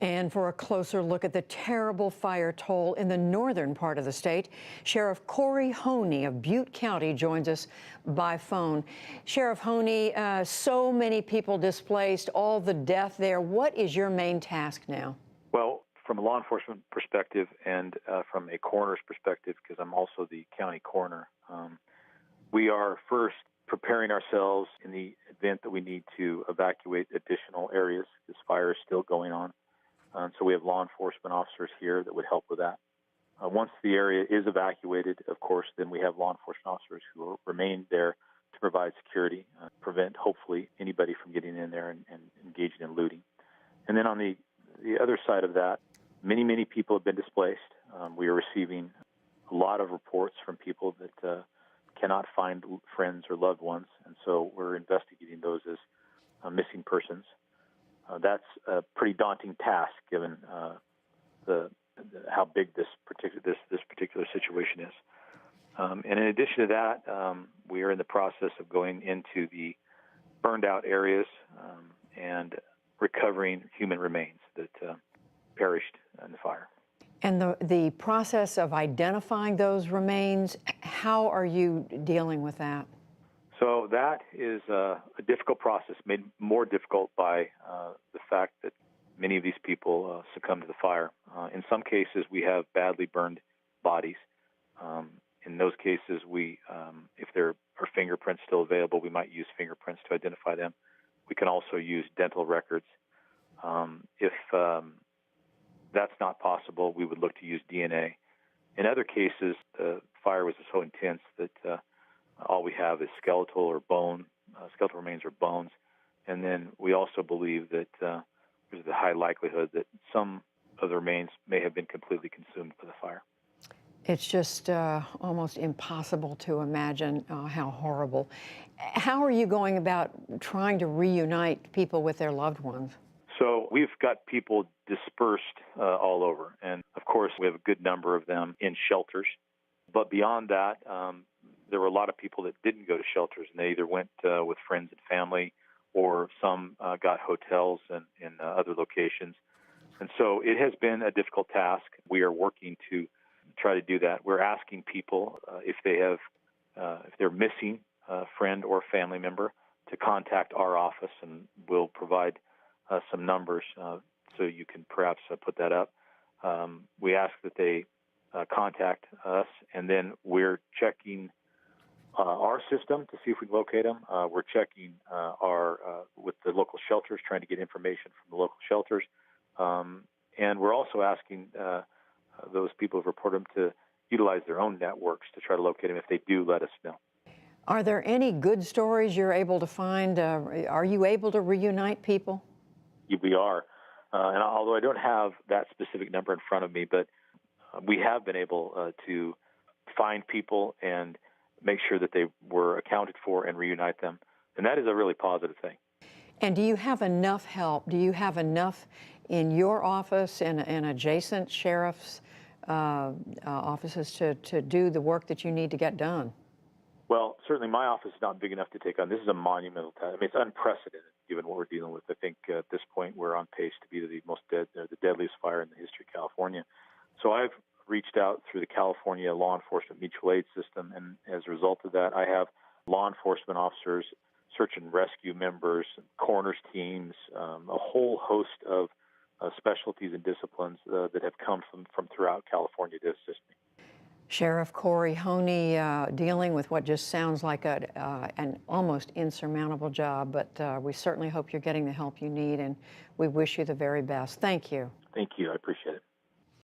And for a closer look at the terrible fire toll in the northern part of the state, Sheriff Kory Honea of Butte County joins us by phone. Sheriff Honea, so many people displaced, all the death there. What is your main task now? Well, from a law enforcement perspective and from a coroner's perspective, because I'm also the county coroner, we are first preparing ourselves in the event that we need to evacuate additional areas. This fire is still going on. So we have law enforcement officers here that would help with that. Once the area is evacuated, of course, then we have law enforcement officers who will remain there to provide security, prevent, hopefully, anybody from getting in there and engaging in looting. And then on the other side of that, many people have been displaced. We are receiving a lot of reports from people that cannot find friends or loved ones, and so we're investigating those as missing persons. That's a pretty daunting task, given how big this particular situation is. And in addition to that, we are in the process of going into the burned out areas and recovering human remains that perished in the fire. And the process of identifying those remains, how are you dealing with that? So that is a difficult process, made more difficult by the fact that many of these people succumbed to the fire. In some cases, we have badly burned bodies. In those cases, if there are fingerprints still available, we might use fingerprints to identify them. We can also use dental records. If that's not possible, we would look to use DNA. In other cases, the fire was so intense that all we have is skeletal remains or bones. And then we also believe that there's a high likelihood that some of the remains may have been completely consumed by the fire. It's just almost impossible to imagine how horrible. How are you going about trying to reunite people with their loved ones? So we've got people dispersed all over. And, of course, we have a good number of them in shelters. But beyond that, there were a lot of people that didn't go to shelters, and they either went with friends and family, or some got hotels in other locations. And so it has been a difficult task. We are working to try to do that. We're asking people if they're missing a friend or family member to contact our office, and we'll provide some numbers so you can perhaps put that up. We ask that they contact us, and then we're checking our system to see if we can locate them. We're checking with the local shelters, trying to get information from the local shelters. And we're also asking those who have reported them to utilize their own networks to try to locate them if they do let us know. Are there any good stories you're able to find? Are you able to reunite people? We are. And although I don't have that specific number in front of me, but we have been able to find people and make sure that they were accounted for and reunite them. And that is a really positive thing. And do you have enough help? Do you have enough in your office and adjacent sheriff's offices to do the work that you need to get done? Well, certainly my office is not big enough to take on. This is a monumental task. I mean, it's unprecedented given what we're dealing with. I think at this point we're on pace to be the deadliest fire in the history of California. So I've reached out through the California Law Enforcement Mutual Aid System, and as a result of that, I have law enforcement officers, search and rescue members, coroners teams, a whole host of specialties and disciplines that have come from throughout California to assist me. Sheriff Kory Honea dealing with what just sounds like an almost insurmountable job, but we certainly hope you're getting the help you need, and we wish you the very best. Thank you. Thank you. I appreciate it.